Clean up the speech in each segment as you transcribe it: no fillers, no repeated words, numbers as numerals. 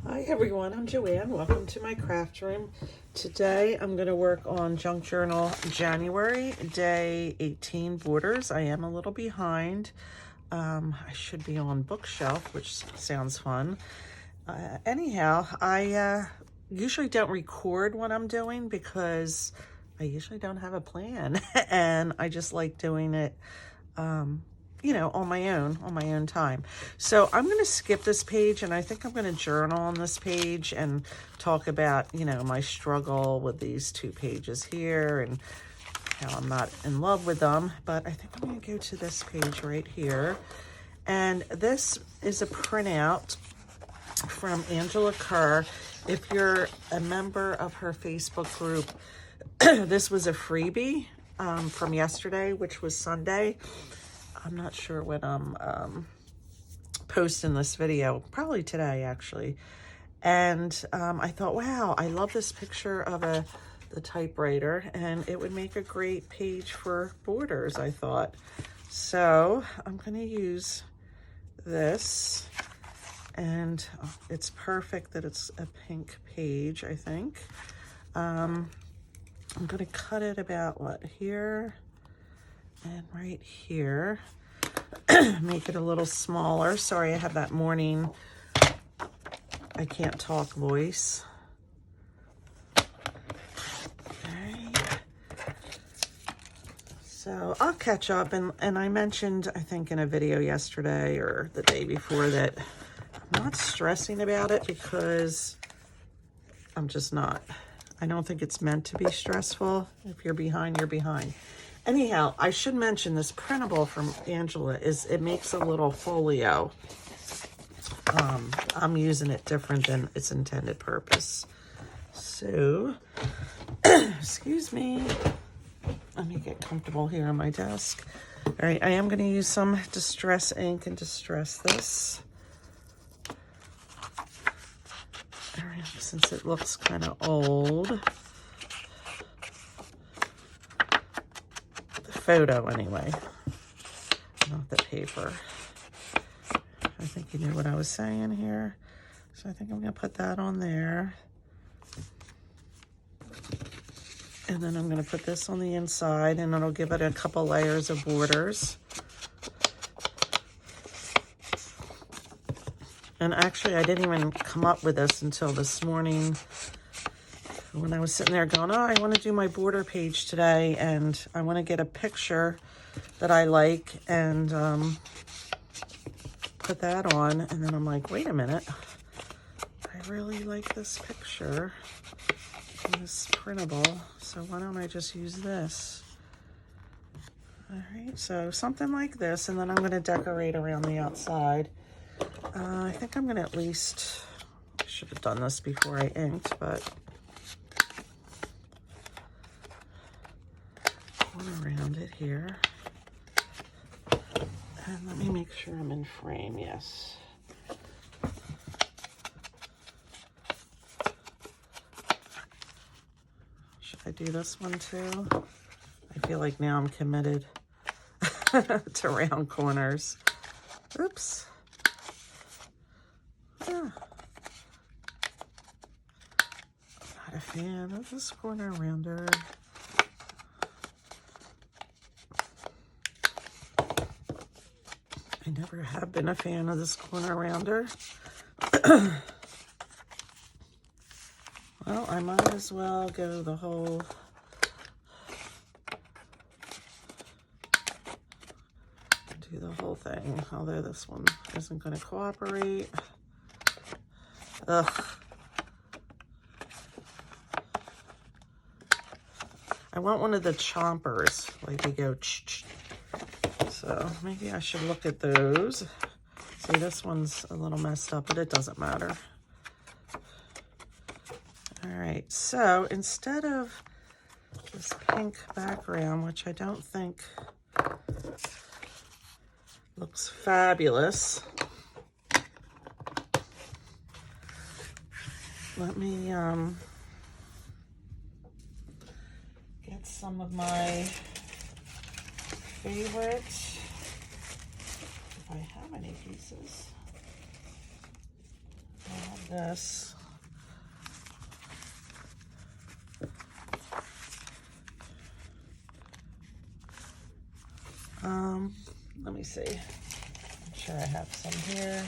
Hi everyone, I'm Joanne. Welcome to my craft room. Today I'm going to work on Junk Journal January, day 18 borders. I am a little behind. I should be on bookshelf, which sounds fun. Anyhow, I usually don't record what I'm doing because I usually don't have a plan and I just like doing it on my own time. So I'm going to skip this page and I think I'm going to journal on this page and talk about, my struggle with these two pages here and how I'm not in love with them. But I think I'm going to go to this page right here. And this is a printout from Angela Kerr. If you're a member of her Facebook group, this was a freebie from yesterday, which was Sunday. I'm not sure when I'm posting this video, probably today actually. And I thought, wow, I love this picture of the typewriter and it would make a great page for borders, I thought. So I'm gonna use this and it's perfect that it's a pink page, I think. I'm gonna cut it about here and right here. Make it a little smaller. Sorry, I have that morning I can't talk voice. Okay. So I'll catch up, and I mentioned, I think in a video yesterday or the day before, that I'm not stressing about it because I'm just not. I don't think it's meant to be stressful. If you're behind, you're behind. Anyhow, I should mention this printable from Angela it makes a little folio. I'm using it different than its intended purpose. So, excuse me. Let me get comfortable here on my desk. All right, I am going to use some Distress ink and distress this. All right, since it looks kind of old. Photo anyway, not the paper. I think you knew what I was saying here. So I think I'm gonna put that on there. And then I'm gonna put this on the inside and it'll give it a couple layers of borders. And actually I didn't even come up with this until this morning when I was sitting there going, oh, I want to do my border page today and I want to get a picture that I like and put that on. And then I'm like, wait a minute, I really like this picture, this printable, so why don't I just use this? All right, so something like this, and then I'm going to decorate around the outside. I think I'm going to I should have done this before I inked, but around it here. And let me make sure I'm in frame, yes. Should I do this one too? I feel like now I'm committed to round corners. Oops. Not a fan of this corner rounder. I never have been a fan of this corner rounder. Well, I might as well go the whole thing, although this one isn't going to cooperate. Ugh. I want one of the chompers, like you go ch-ch. So maybe I should look at those. See, this one's a little messed up, but it doesn't matter. All right, so instead of this pink background, which I don't think looks fabulous, let me get some of my favorite, if I have any pieces. have this. Let me see. I'm sure I have some here.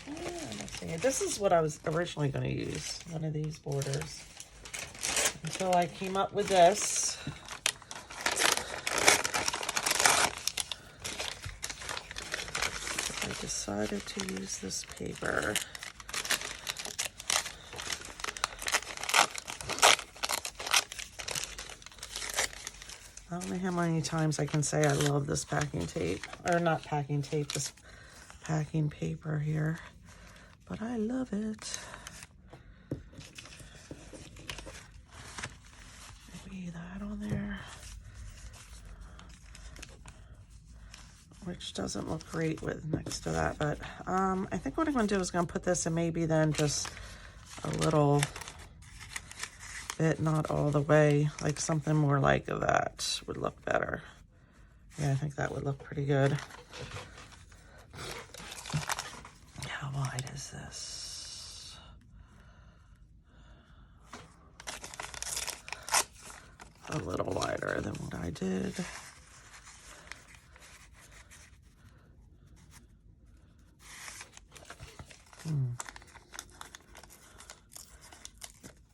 Let's see. This is what I was originally going to use, one of these borders, until I came up with this. I decided to use this paper. I don't know how many times I can say I love this packing tape, or not packing tape, this packing paper here, but I love it. Maybe that on there, which doesn't look great with next to that, but I think what I'm going to do is going to put this and maybe then just a little bit, not all the way, like something more like that would look better. Yeah, I think that would look pretty good. How wide is this? A little wider than what I did.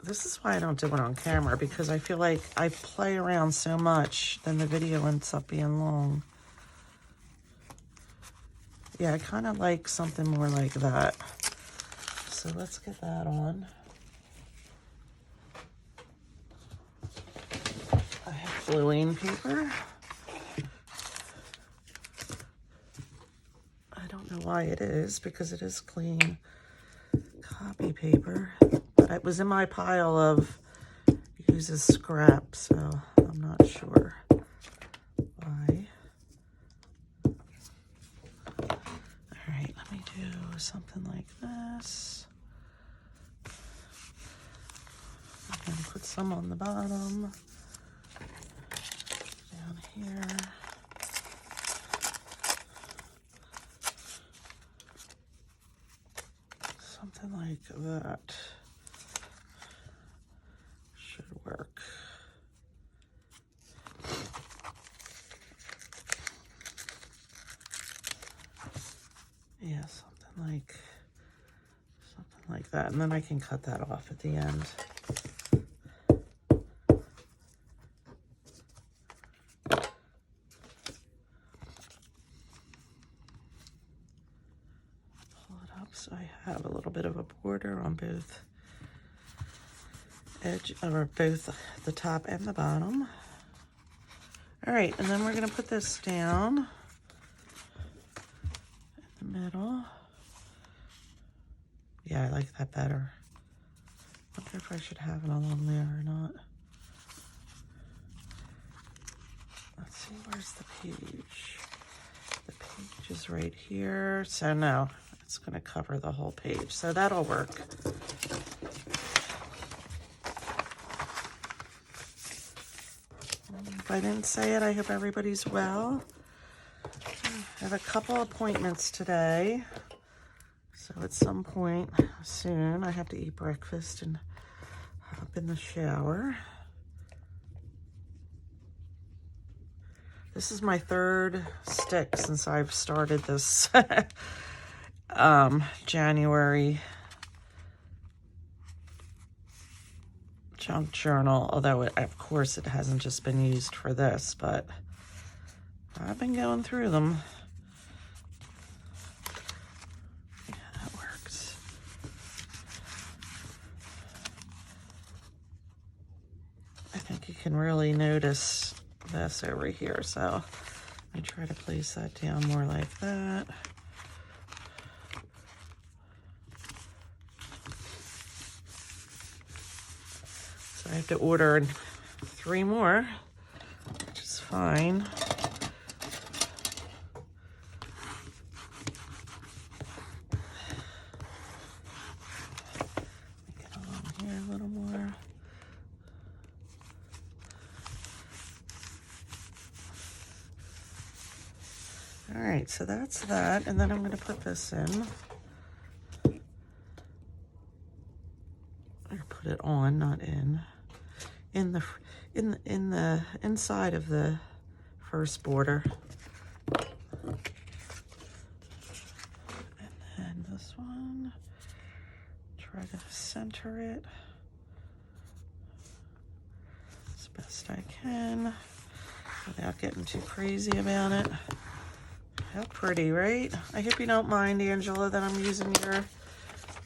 This is why I don't do it on camera, because I feel like I play around so much, then the video ends up being long. Yeah, I kind of like something more like that. So let's get that on. I have bluing paper. I don't know why it is, because it is clean copy paper. But it was in my pile of uses scrap, so I'm not sure why. All right, let me do something like this. I'm gonna put some on the bottom, down here. Something like that. Should work. Yeah, something like that. And then I can cut that off at the end. Pull it up so I have a little bit of a border on both edge, or both the top and the bottom. All right, and then we're gonna put this down in the middle. Yeah, I like that better. I wonder if I should have it along there or not. Let's see, where's the page? The page is right here. So no, it's gonna cover the whole page. So that'll work. If I didn't say it, I hope everybody's well. I have a couple appointments today. So at some point soon, I have to eat breakfast and hop in the shower. This is my third stick since I've started this January junk journal, although of course it hasn't just been used for this, but I've been going through them. Yeah, that works. I think you can really notice this over here, so I try to place that down more like that. So I have to order 3 more, which is fine. Get along here a little more. All right, so that's that, and then I'm going to put this in. Or put it on, not in. In the inside of the first border. And then this one, try to center it as best I can without getting too crazy about it. How pretty, right? I hope you don't mind, Angela, that I'm using your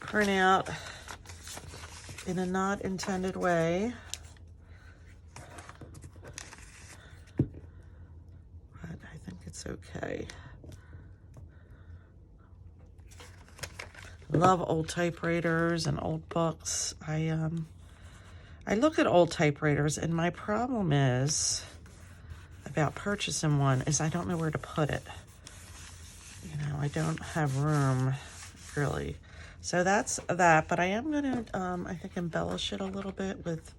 printout in a not intended way. But I think it's okay. Love old typewriters and old books. I look at old typewriters, and my problem is about purchasing one is I don't know where to put it. You know, I don't have room really. So that's that, but I am gonna I think embellish it a little bit with,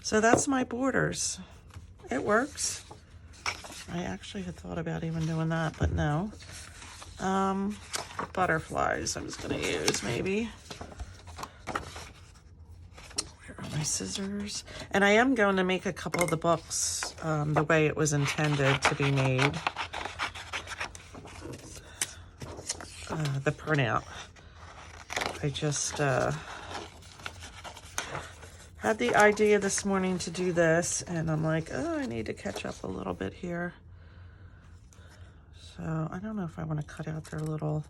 so that's my borders. It works. I actually had thought about even doing that, but no. The butterflies I was gonna use maybe. Where are my scissors? And I am going to make a couple of the books the way it was intended to be made. The printout. I just had the idea this morning to do this, and I'm like, oh, I need to catch up a little bit here. So I don't know if I want to cut out their little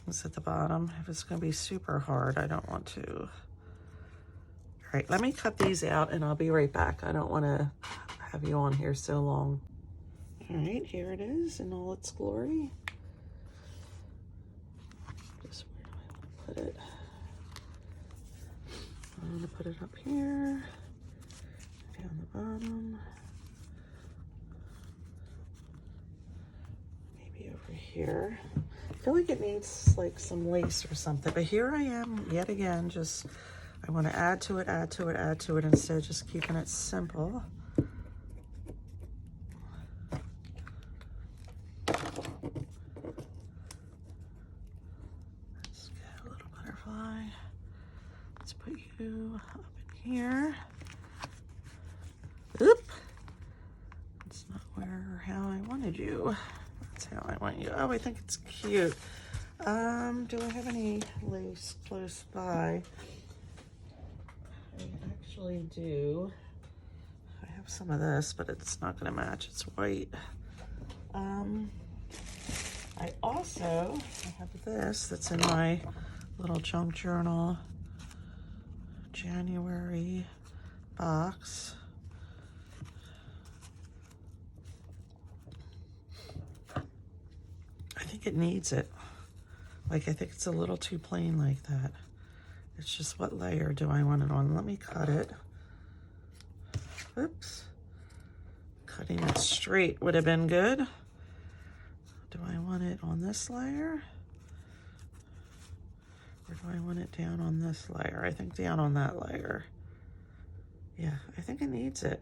things at the bottom. If it's going to be super hard, I don't want to. All right, let me cut these out, and I'll be right back. I don't want to have you on here so long. All right, here it is in all its glory. Just where do I want to put it? I'm going to put it up here, down the bottom, maybe over here. I feel like it needs like some lace or something, but here I am yet again, just, I want to add to it, add to it, add to it, instead of just keeping it simple. Let's get a little butterfly. Let's put you up in here. Oop. That's not where or how I wanted you. That's how I want you. Oh, I think it's cute. Do I have any lace close by? I actually do. I have some of this, but it's not going to match. It's white. I also have this that's in my little junk journal January box. I think it needs it. Like, I think it's a little too plain like that. It's just, what layer do I want it on? Let me cut it. Oops. Cutting it straight would have been good. Do I want it on this layer? Or do I want it down on this layer? I think down on that layer. Yeah, I think it needs it.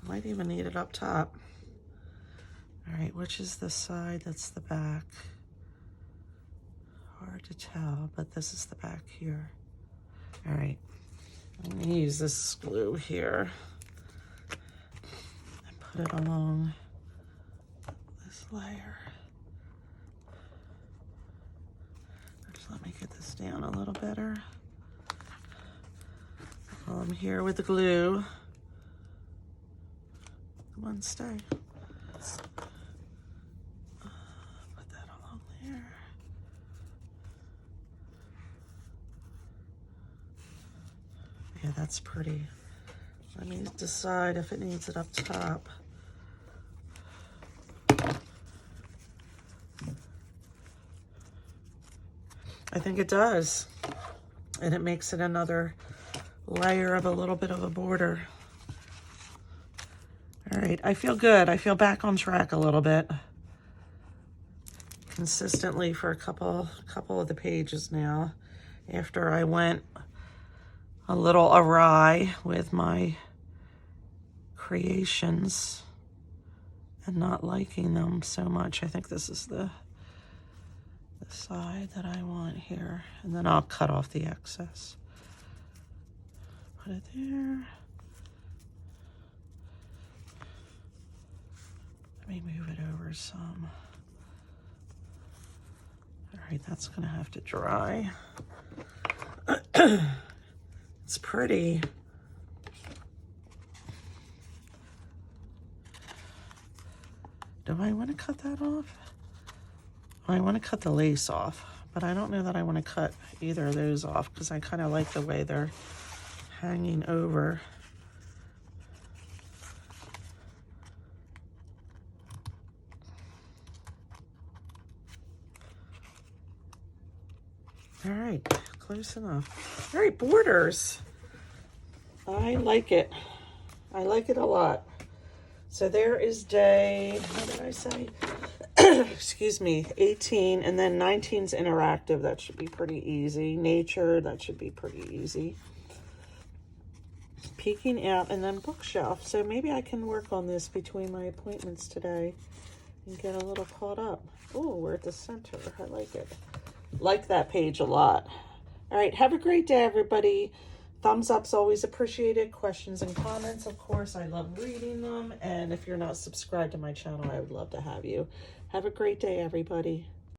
Might even need it up top. All right, which is the side that's the back? Hard to tell, but this is the back here. All right, I'm gonna use this glue here and put it along this layer. Just let me get this down a little better. While I'm here with the glue. Come on, stay. Put that along there. Yeah, that's pretty. Let me decide if it needs it up top. I think it does. And it makes it another layer of a little bit of a border. All right, I feel good. I feel back on track a little bit. Consistently for a couple of the pages now, after I went a little awry with my creations and not liking them so much. I think this is the side that I want here. And then I'll cut off the excess. Put it there. Let me move it over some. All right, that's gonna have to dry. It's pretty. Do I want to cut that off? I want to cut the lace off, but I don't know that I want to cut either of those off because I kind of like the way they're hanging over. All right, close enough. All right, borders. I like it. I like it a lot. So there is day, what did I say? Excuse me, 18, and then 19's interactive. That should be pretty easy. Nature, that should be pretty easy. Peeking out, and then bookshelf. So maybe I can work on this between my appointments today and get a little caught up. Oh, we're at the center. I like it. Like that page a lot. All right, have a great day, everybody. Thumbs up's always appreciated. Questions and comments, of course. I love reading them. And if you're not subscribed to my channel, I would love to have you. Have a great day, everybody.